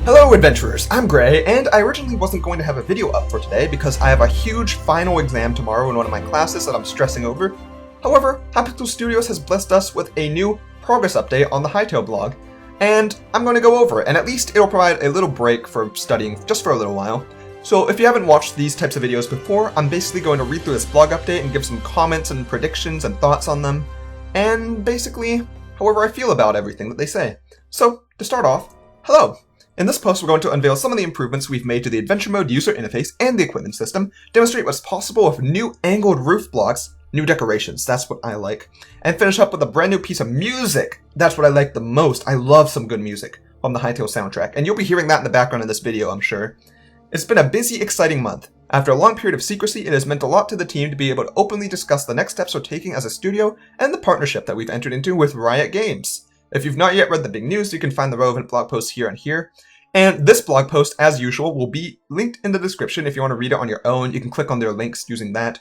Hello adventurers, I'm Gray, and I originally wasn't going to have a video up for today because I have a huge final exam tomorrow in one of my classes that I'm stressing over. However, Hytale Studios has blessed us with a new progress update on the Hytale blog, and I'm going to go over it, and at least it'll provide a little break for studying just for a little while. So if you haven't watched these types of videos before, I'm basically going to read through this blog update and give some comments and predictions and thoughts on them, and basically, however I feel about everything that they say. So, to start off, hello! In this post, we're going to unveil some of the improvements we've made to the Adventure Mode user interface and the equipment system, demonstrate what's possible with new angled roof blocks, new decorations, that's what I like, and finish up with a brand new piece of music. That's what I like the most. I love some good music from the Hytale soundtrack, and you'll be hearing that in the background of this video, I'm sure. It's been a busy, exciting month. After a long period of secrecy, it has meant a lot to the team to be able to openly discuss the next steps we're taking as a studio and the partnership that we've entered into with Riot Games. If you've not yet read the big news, you can find the relevant blog posts here and here. And this blog post, as usual, will be linked in the description if you want to read it on your own. You can click on their links using that.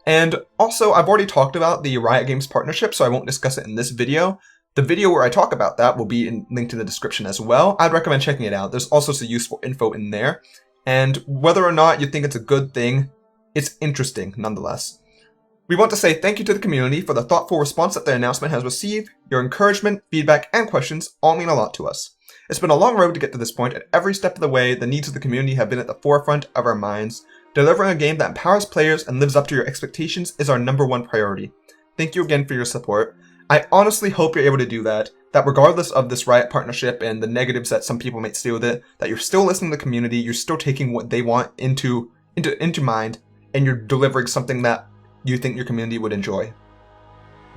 And also, I've already talked about the Riot Games partnership, so I won't discuss it in this video. The video where I talk about that will be linked in the description as well. I'd recommend checking it out. There's also some useful info in there. And whether or not you think it's a good thing, it's interesting nonetheless. We want to say thank you to the community for the thoughtful response that the announcement has received. Your encouragement, feedback, and questions all mean a lot to us. It's been a long road to get to this point, and every step of the way, the needs of the community have been at the forefront of our minds. Delivering a game that empowers players and lives up to your expectations is our #1 priority. Thank you again for your support. I honestly hope you're able to do that regardless of this Riot partnership and the negatives that some people might see with it, that you're still listening to the community, you're still taking what they want into mind, and you're delivering something that you think your community would enjoy.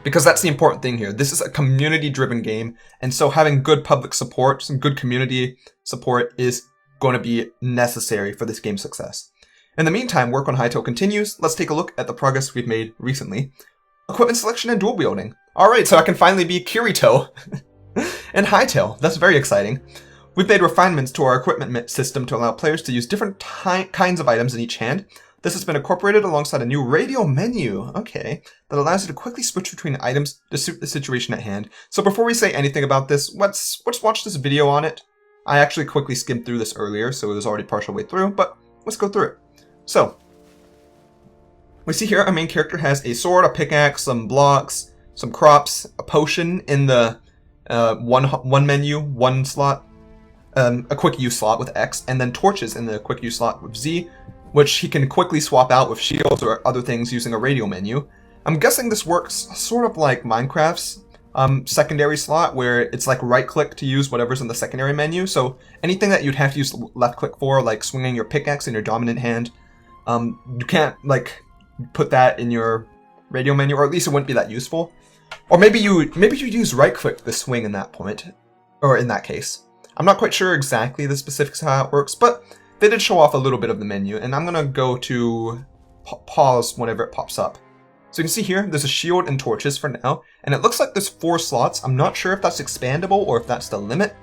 Because that's the important thing here. This is a community-driven game, and so having good public support, some good community support is going to be necessary for this game's success. In the meantime, work on Hytale continues. Let's take a look at the progress we've made recently. Equipment selection and dual wielding. Alright, so I can finally be Kirito and Hytale. That's very exciting. We've made refinements to our equipment system to allow players to use different kinds of items in each hand. This has been incorporated alongside a new Radial Menu, okay, that allows you to quickly switch between items to suit the situation at hand. So before we say anything about this, let's watch this video on it. I actually quickly skimmed through this earlier, so it was already partial way through, but let's go through it. So, we see here our main character has a sword, a pickaxe, some blocks, some crops, a potion in the one menu, one slot, a quick use slot with X, and then torches in the quick use slot with Z, which he can quickly swap out with shields or other things using a radial menu. I'm guessing this works sort of like Minecraft's secondary slot, where it's like right-click to use whatever's in the secondary menu, so anything that you'd have to use left-click for, like swinging your pickaxe in your dominant hand, you can't, like, put that in your radial menu, or at least it wouldn't be that useful. Or maybe you use right-click to swing in that point, or in that case. I'm not quite sure exactly the specifics of how it works, but they did show off a little bit of the menu, and I'm gonna go to pause whenever it pops up. So you can see here, there's a shield and torches for now, and it looks like there's 4 slots. I'm not sure if that's expandable or if that's the limit.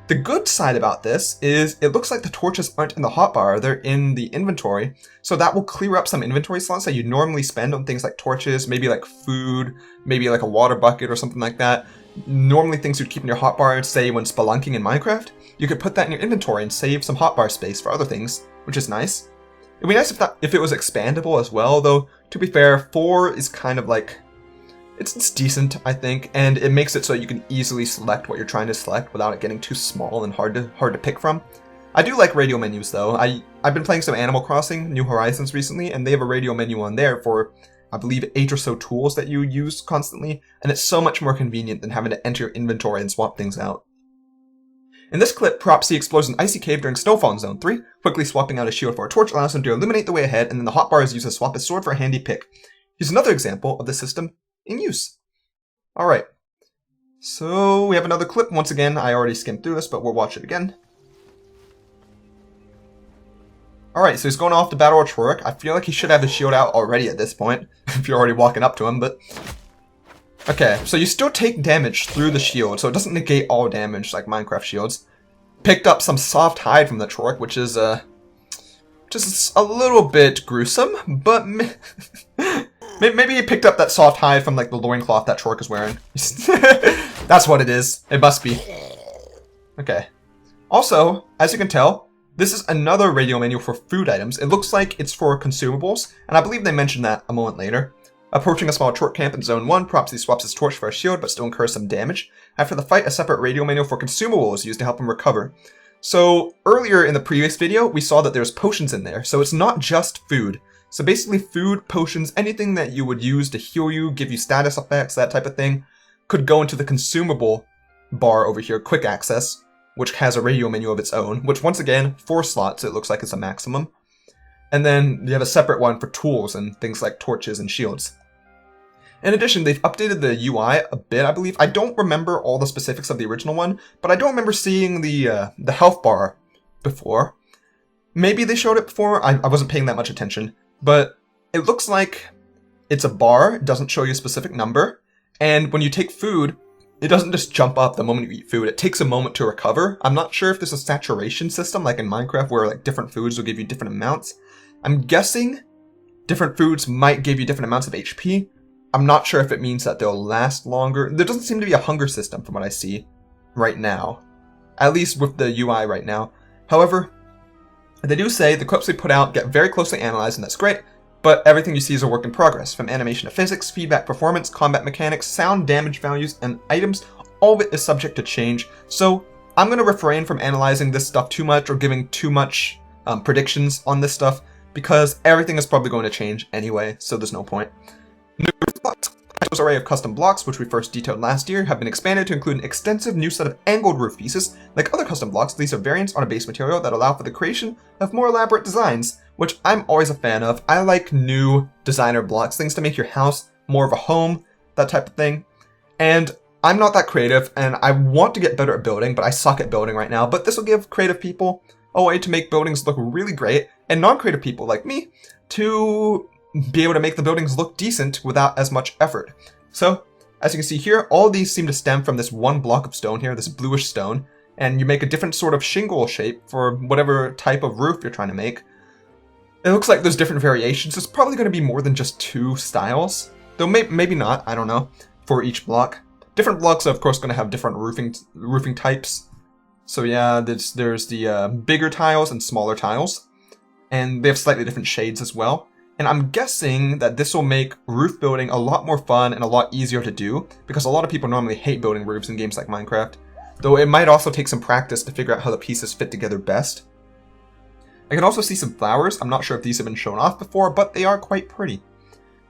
The good side about this is it looks like the torches aren't in the hotbar, they're in the inventory, so that will clear up some inventory slots that you normally spend on things like torches, maybe like food, maybe like a water bucket or something like that. Normally things you'd keep in your hotbar, say when spelunking in Minecraft, you could put that in your inventory and save some hotbar space for other things, which is nice. It'd be nice if it was expandable as well, though, to be fair, 4 is kind of like, it's decent, I think, and it makes it so you can easily select what you're trying to select without it getting too small and hard to pick from. I do like radial menus, though. I've been playing some Animal Crossing New Horizons recently, and they have a radial menu on there for, I believe, 8 or so tools that you use constantly, and it's so much more convenient than having to enter your inventory and swap things out. In this clip, Propsy explores an icy cave during Snowfall in Zone 3. Quickly swapping out a shield for a torch allows him to illuminate the way ahead, and then the hotbar is used to swap his sword for a handy pick. Here's another example of the system in use. Alright, so we have another clip. Once again, I already skimmed through this, but we'll watch it again. Alright, so he's going off to battle a Trorik. I feel like he should have his shield out already at this point, if you're already walking up to him, but... Okay, so you still take damage through the shield, so it doesn't negate all damage like Minecraft shields. Picked up some soft hide from the Trorik, which is just a little bit gruesome, but maybe he picked up that soft hide from like the loincloth that Trorik is wearing. That's what it is. It must be. Okay. Also, as you can tell, this is another radial menu for food items. It looks like it's for consumables, and I believe they mentioned that a moment later. Approaching a small torch camp in Zone 1, Propsy swaps his torch for a shield, but still incurs some damage. After the fight, a separate radial menu for consumables is used to help him recover. So, earlier in the previous video, we saw that there's potions in there, so it's not just food. So basically food, potions, anything that you would use to heal you, give you status effects, that type of thing, could go into the consumable bar over here, quick access, which has a radial menu of its own, which once again, 4 slots, it looks like it's a maximum. And then you have a separate one for tools and things like torches and shields. In addition, they've updated the UI a bit, I believe. I don't remember all the specifics of the original one, but I don't remember seeing the health bar before. Maybe they showed it before, I wasn't paying that much attention, but it looks like it's a bar, it doesn't show you a specific number, and when you take food, it doesn't just jump up the moment you eat food, it takes a moment to recover. I'm not sure if there's a saturation system like in Minecraft where like different foods will give you different amounts. I'm guessing different foods might give you different amounts of HP. I'm not sure if it means that they'll last longer. There doesn't seem to be a hunger system from what I see right now. At least with the UI right now. However, they do say the clips we put out get very closely analyzed, and that's great, but everything you see is a work in progress. From animation to physics, feedback, performance, combat mechanics, sound, damage values, and items, all of it is subject to change. So I'm going to refrain from analyzing this stuff too much or giving too much predictions on this stuff, because everything is probably going to change anyway, so there's no point. New blocks. Hytale's array of custom blocks, which we first detailed last year, have been expanded to include an extensive new set of angled roof pieces. Like other custom blocks, these are variants on a base material that allow for the creation of more elaborate designs, which I'm always a fan of. I like new designer blocks, things to make your house more of a home, that type of thing. And I'm not that creative, and I want to get better at building, but I suck at building right now. But this will give creative people a way to make buildings look really great, and non-creative people like me to be able to make the buildings look decent without as much effort. So, as you can see here, all these seem to stem from this one block of stone here, this bluish stone, and you make a different sort of shingle shape for whatever type of roof you're trying to make. It looks like there's different variations. There's probably going to be more than just 2 styles, though maybe not, I don't know, for each block. Different blocks are of course going to have different roofing types. So yeah, there's the bigger tiles and smaller tiles, and they have slightly different shades as well. And I'm guessing that this will make roof building a lot more fun and a lot easier to do, because a lot of people normally hate building roofs in games like Minecraft, though it might also take some practice to figure out how the pieces fit together best. I can also see some flowers. I'm not sure if these have been shown off before, but they are quite pretty.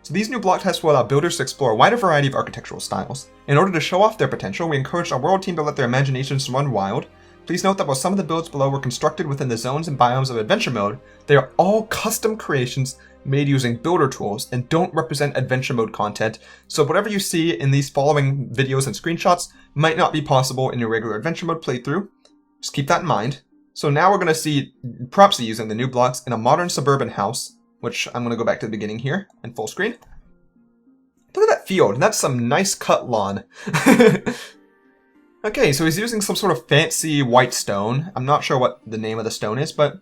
So these new block types will allow builders to explore a wider variety of architectural styles. In order to show off their potential, we encourage our world team to let their imaginations run wild. Please note that while some of the builds below were constructed within the zones and biomes of adventure mode, they are all custom creations made using builder tools and don't represent adventure mode content, so whatever you see in these following videos and screenshots might not be possible in your regular adventure mode playthrough. Just keep that in mind. So now we're going to see Propsy using the new blocks in a modern suburban house, which I'm going to go back to the beginning here in full screen. Look at that field, that's some nice cut lawn. Okay, so he's using some sort of fancy white stone. I'm not sure what the name of the stone is, but it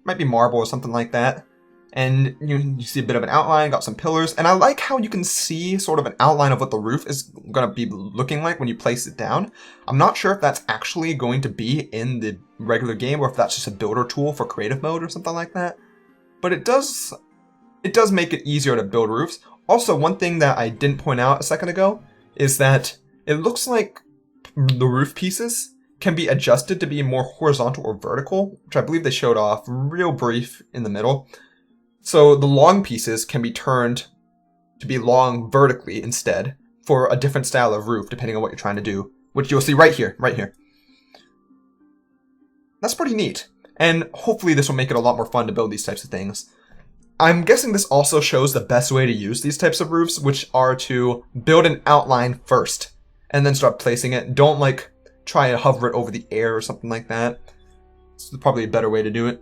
might be marble or something like that. And you see a bit of an outline, got some pillars, and I like how you can see sort of an outline of what the roof is going to be looking like when you place it down. I'm not sure if that's actually going to be in the regular game or if that's just a builder tool for creative mode or something like that. But it does make it easier to build roofs. Also, one thing that I didn't point out a second ago is that it looks like the roof pieces can be adjusted to be more horizontal or vertical, which I believe they showed off real brief in the middle. So the long pieces can be turned to be long vertically instead for a different style of roof depending on what you're trying to do, which you'll see right here, right here. That's pretty neat, and hopefully this will make it a lot more fun to build these types of things. I'm guessing this also shows the best way to use these types of roofs, which are to build an outline first and then start placing it. Don't like try and hover it over the air or something like that. It's probably a better way to do it.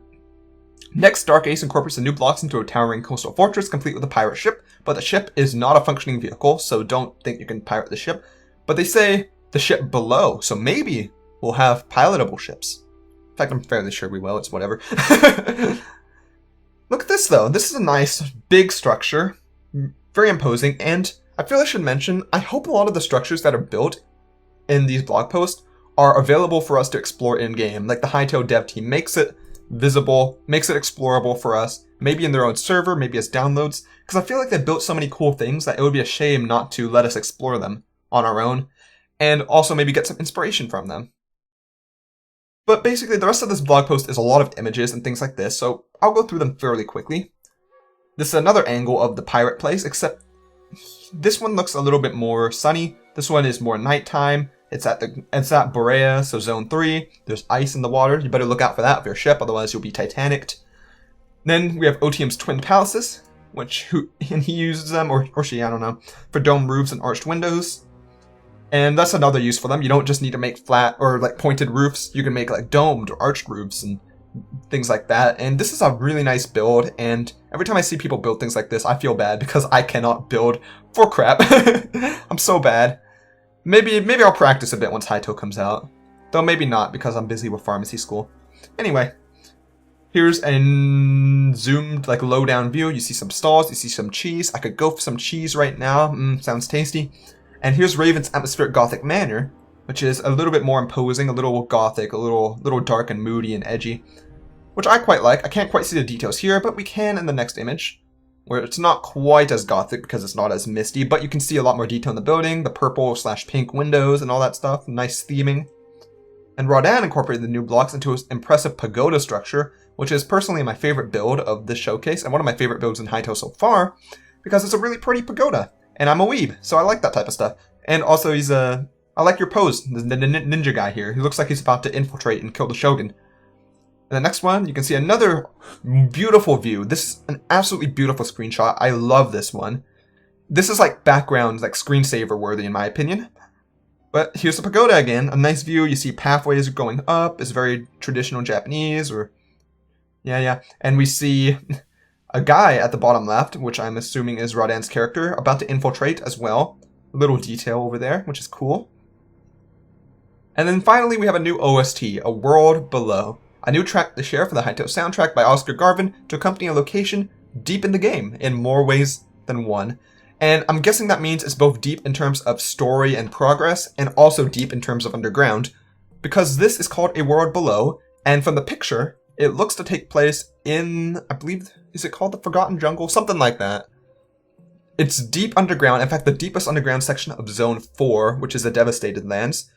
Next, Dark Ace incorporates the new blocks into a towering coastal fortress complete with a pirate ship, but the ship is not a functioning vehicle, so don't think you can pirate the ship. But they say the ship below, so maybe we'll have pilotable ships. In fact, I'm fairly sure we will, it's whatever. Look at this though, this is a nice big structure, very imposing, and I feel I should mention, I hope a lot of the structures that are built in these blog posts are available for us to explore in-game. Like the Hytale dev team makes it visible, makes it explorable for us, maybe in their own server, maybe as downloads, because I feel like they built so many cool things that it would be a shame not to let us explore them on our own, and also maybe get some inspiration from them. But basically, the rest of this blog post is a lot of images and things like this, so I'll go through them fairly quickly. This is another angle of the pirate place, except this one looks a little bit more sunny. This one is more nighttime. It's at Borea, so Zone 3. There's ice in the water. You better look out for that with your ship, otherwise you'll be Titanicked. Then we have OTM's Twin Palaces, and he uses them, or she, I don't know, for dome roofs and arched windows. And that's another use for them. You don't just need to make flat or like pointed roofs. You can make like domed or arched roofs and things like that. And this is a really nice build, and every time I see people build things like this, I feel bad because I cannot build for crap. I'm so bad. Maybe I'll practice a bit once Hytale comes out. Though maybe not, because I'm busy with pharmacy school. Anyway, here's a zoomed, like, low-down view. You see some stalls, you see some cheese. I could go for some cheese right now. Sounds tasty. And here's Raven's atmospheric Gothic manor, which is a little bit more imposing, a little gothic, a little dark and moody and edgy, which I quite like. I can't quite see the details here, but we can in the next image, where it's not quite as gothic because it's not as misty, but you can see a lot more detail in the building, the purple/pink windows and all that stuff, nice theming. And Rodan incorporated the new blocks into his impressive pagoda structure, which is personally my favorite build of this showcase, and one of my favorite builds in Hytale so far, because it's a really pretty pagoda. And I'm a weeb, so I like that type of stuff. And also I like your pose, the ninja guy here. He looks like he's about to infiltrate and kill the Shogun. And the next one, you can see another beautiful view. This is an absolutely beautiful screenshot. I love this one. This is like background, like screensaver worthy in my opinion. But here's the pagoda again, a nice view. You see pathways going up. It's very traditional Japanese, or yeah. And we see a guy at the bottom left, which I'm assuming is Rodan's character, about to infiltrate as well. A little detail over there, which is cool. And then finally we have a new OST, A World Below. A new track to share for the Hytale soundtrack by Oscar Garvin to accompany a location deep in the game in more ways than one. And I'm guessing that means it's both deep in terms of story and progress, and also deep in terms of underground, because this is called A World Below, and from the picture, it looks to take place in, I believe, is it called the Forgotten Jungle? Something like that. It's deep underground, in fact the deepest underground section of Zone 4, which is the Devastated Lands.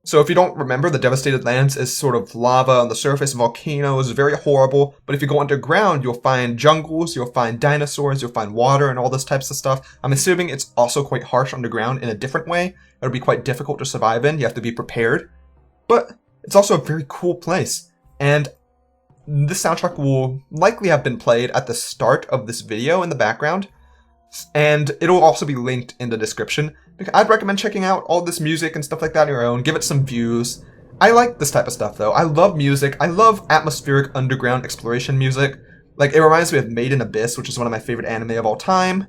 So if you don't remember, the Devastated Lands is sort of lava on the surface, volcanoes, very horrible, but if you go underground, you'll find jungles, you'll find dinosaurs, you'll find water and all those types of stuff. I'm assuming it's also quite harsh underground in a different way. It'll be quite difficult to survive in, you have to be prepared. But it's also a very cool place, and this soundtrack will likely have been played at the start of this video in the background, and it'll also be linked in the description. I'd recommend checking out all this music and stuff like that on your own, give it some views. I like this type of stuff though. I love music. I love atmospheric underground exploration music. Like, it reminds me of Made in Abyss, which is one of my favorite anime of all time.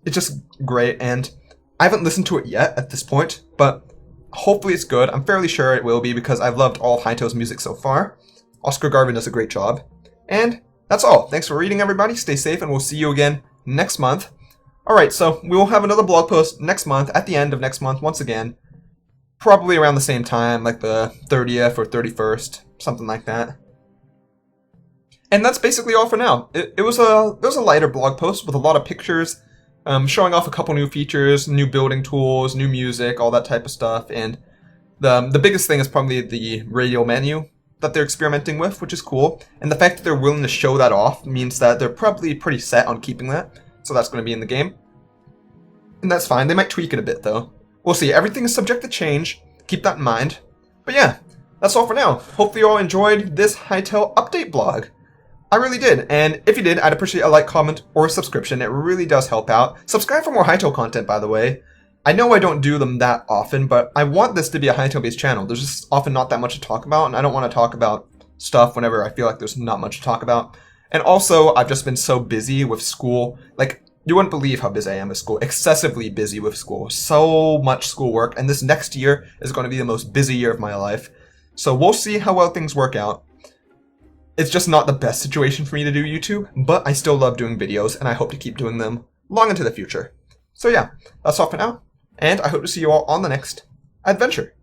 It's just great, and I haven't listened to it yet at this point, but hopefully it's good. I'm fairly sure it will be because I've loved all of Hytale's music so far. Oscar Garvin does a great job. And that's all. Thanks for reading, everybody. Stay safe, and we'll see you again next month. Alright, so we will have another blog post next month, at the end of next month, once again. Probably around the same time, like the 30th or 31st, something like that. And that's basically all for now. It was a lighter blog post with a lot of pictures, showing off a couple new features, new building tools, new music, all that type of stuff, and the biggest thing is probably the Radial Menu that they're experimenting with, which is cool. And the fact that they're willing to show that off means that they're probably pretty set on keeping that. So that's going to be in the game. And that's fine. They might tweak it a bit, though. We'll see. Everything is subject to change. Keep that in mind. But yeah, that's all for now. Hopefully you all enjoyed this Hytale update blog. I really did. And if you did, I'd appreciate a like, comment, or a subscription. It really does help out. Subscribe for more Hytale content, by the way. I know I don't do them that often, but I want this to be a Hytale-based channel. There's just often not that much to talk about, and I don't want to talk about stuff whenever I feel like there's not much to talk about. And also, I've just been so busy with school. Like, you wouldn't believe how busy I am with school. Excessively busy with school. So much schoolwork. And this next year is going to be the most busy year of my life. So we'll see how well things work out. It's just not the best situation for me to do YouTube, but I still love doing videos, and I hope to keep doing them long into the future. So yeah, that's all for now, and I hope to see you all on the next adventure.